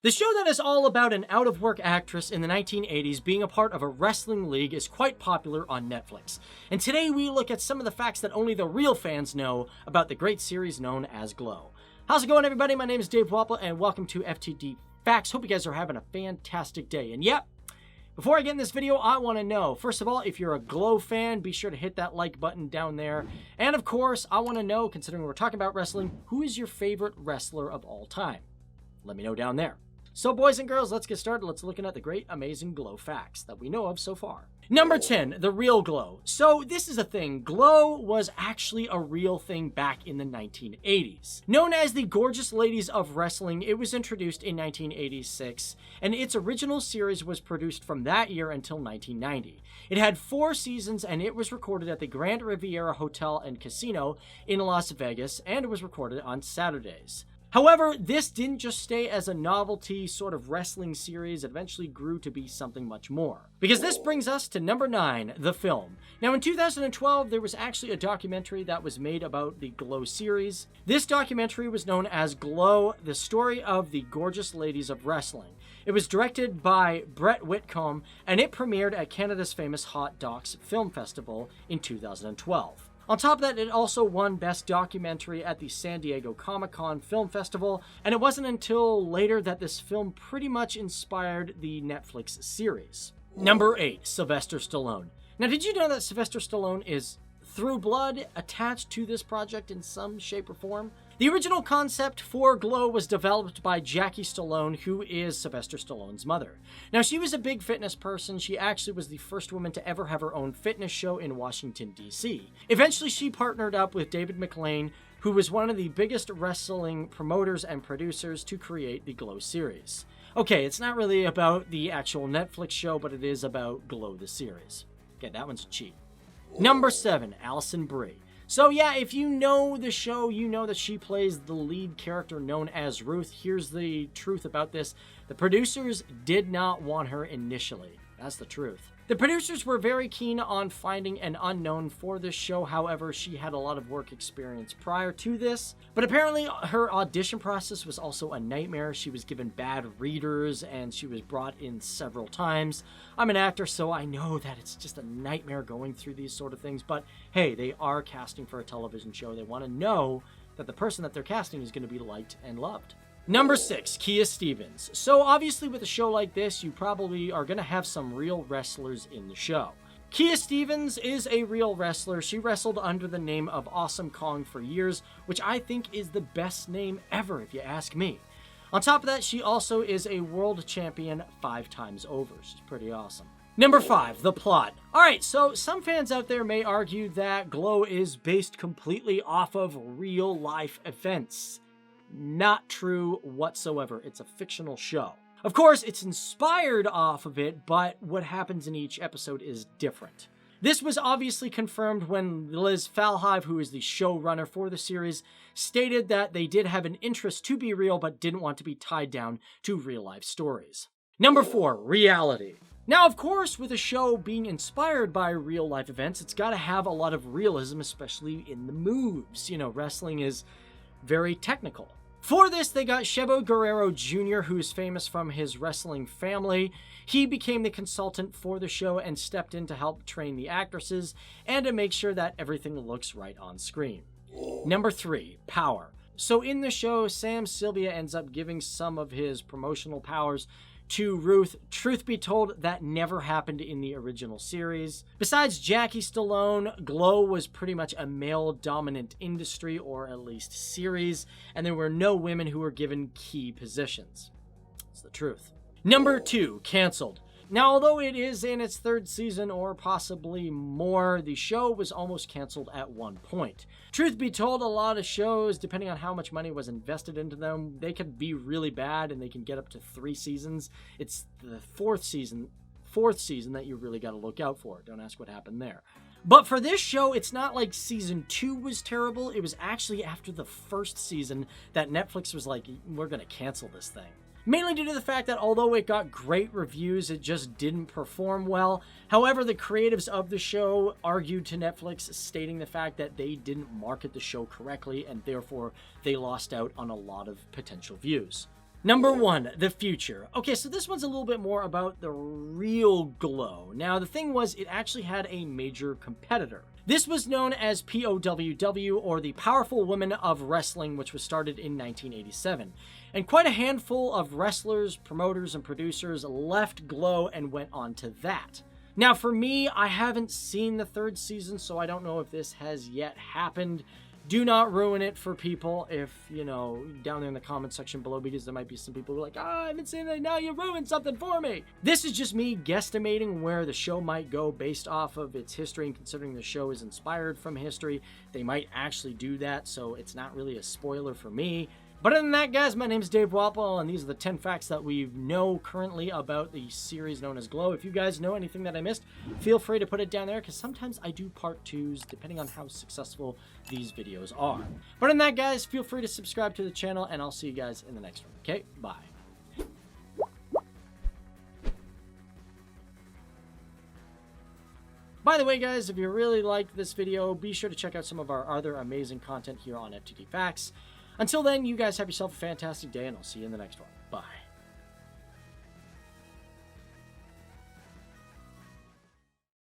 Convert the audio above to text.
The show that is all about an out-of-work actress in the 1980s being a part of a wrestling league is quite popular on Netflix. And today we look at some of the facts that only the real fans know about the great series known as Glow. How's it going, everybody? My name is Dave Wapple, and welcome to FTD Facts. Hope you guys are having a fantastic day. And yep, before I get in this video, I want to know, first of all, if you're a Glow fan, be sure to hit that like button down there. And of course, I want to know, considering we're talking about wrestling, who is your favorite wrestler of all time? Let me know down there. So boys and girls, let's get started. Let's look at the great, amazing Glow facts that we know of so far. Number 10, the real Glow. So this is a thing. Glow was actually a real thing back in the 1980s. Known as the Gorgeous Ladies of Wrestling, it was introduced in 1986, and its original series was produced from that year until 1990. It had 4 seasons, and it was recorded at the Grand Riviera Hotel and Casino in Las Vegas, and it was recorded on Saturdays. However, this didn't just stay as a novelty sort of wrestling series. It eventually grew to be something much more. Because this brings us to number 9, the film. Now in 2012, there was actually a documentary that was made about the Glow series. This documentary was known as Glow, the Story of the Gorgeous Ladies of Wrestling. It was directed by Brett Whitcomb, and it premiered at Canada's famous Hot Docs Film Festival in 2012. On top of that, it also won Best Documentary at the San Diego Comic-Con Film Festival, and it wasn't until later that this film pretty much inspired the Netflix series. Number 8, Sylvester Stallone. Now, did you know that Sylvester Stallone is, through blood, attached to this project in some shape or form? The original concept for Glow was developed by Jackie Stallone, who is Sylvester Stallone's mother. Now, she was a big fitness person. She actually was the first woman to ever have her own fitness show in Washington, D.C. Eventually, she partnered up with David McLane, who was one of the biggest wrestling promoters and producers, to create the Glow series. Okay, it's not really about the actual Netflix show, but it is about Glow the series. Okay, that one's cheap. Number 7, Alison Brie. So yeah, if you know the show, you know that she plays the lead character known as Ruth. Here's the truth about this. The producers did not want her initially. That's the truth. The producers were very keen on finding an unknown for this show. However, she had a lot of work experience prior to this. But apparently her audition process was also a nightmare. She was given bad readers and she was brought in several times. I'm an actor, so I know that it's just a nightmare going through these sort of things. But hey, they are casting for a television show. They want to know that the person that they're casting is going to be liked and loved. Number 6, Kia Stevens. So obviously with a show like this, you probably are going to have some real wrestlers in the show. Kia Stevens is a real wrestler. She wrestled under the name of Awesome Kong for years, which I think is the best name ever if you ask me. On top of that, she also is a world champion 5 times over. She's pretty awesome. Number 5, the plot. Alright, so some fans out there may argue that Glow is based completely off of real life events. Not true whatsoever. It's a fictional show. Of course, it's inspired off of it, but what happens in each episode is different. This was obviously confirmed when Liz Falhive, who is the showrunner for the series, stated that they did have an interest to be real, but didn't want to be tied down to real-life stories. Number 4, reality. Now, of course, with a show being inspired by real-life events, it's got to have a lot of realism, especially in the moves. You know, wrestling is very technical. For this, they got Chavo Guerrero Jr., who's famous from his wrestling family. He became the consultant for the show and stepped in to help train the actresses and to make sure that everything looks right on screen. Number 3, power. So in the show, Sam Sylvia ends up giving some of his promotional powers to Ruth. Truth be told, that never happened in the original series. Besides Jackie Stallone, Glow was pretty much a male-dominant industry, or at least series, and there were no women who were given key positions. It's the truth. Number 2, canceled. Now, although it is in its 3rd season or possibly more, the show was almost canceled at one point. Truth be told, a lot of shows, depending on how much money was invested into them, they could be really bad and they can get up to 3 seasons. It's the fourth season that you really got to look out for. Don't ask what happened there. But for this show, it's not like season 2 was terrible. It was actually after the 1st season that Netflix was like, we're going to cancel this thing. Mainly due to the fact that although it got great reviews, it just didn't perform well. However, the creatives of the show argued to Netflix, stating the fact that they didn't market the show correctly and therefore they lost out on a lot of potential views. Number 1, the future. Okay, so this one's a little bit more about the real Glow. Now, the thing was, it actually had a major competitor. This was known as POWW, or the Powerful Women of Wrestling, which was started in 1987. And quite a handful of wrestlers, promoters, and producers left Glow and went on to that. Now, for me, I haven't seen the 3rd season, so I don't know if this has yet happened. Do not ruin it for people if, down there in the comment section below, because there might be some people who are like, I haven't seen it, now you ruined something for me. This is just me guesstimating where the show might go based off of its history, and considering the show is inspired from history, they might actually do that, so it's not really a spoiler for me. But other than that, guys, my name is Dave Walpole, and these are the 10 facts that we know currently about the series known as Glow. If you guys know anything that I missed, feel free to put it down there, because sometimes I do part 2s, depending on how successful these videos are. But other than that, guys, feel free to subscribe to the channel, and I'll see you guys in the next one. Okay, bye. By the way, guys, if you really liked this video, be sure to check out some of our other amazing content here on FTD Facts. Until then, you guys have yourself a fantastic day, and I'll see you in the next one. Bye.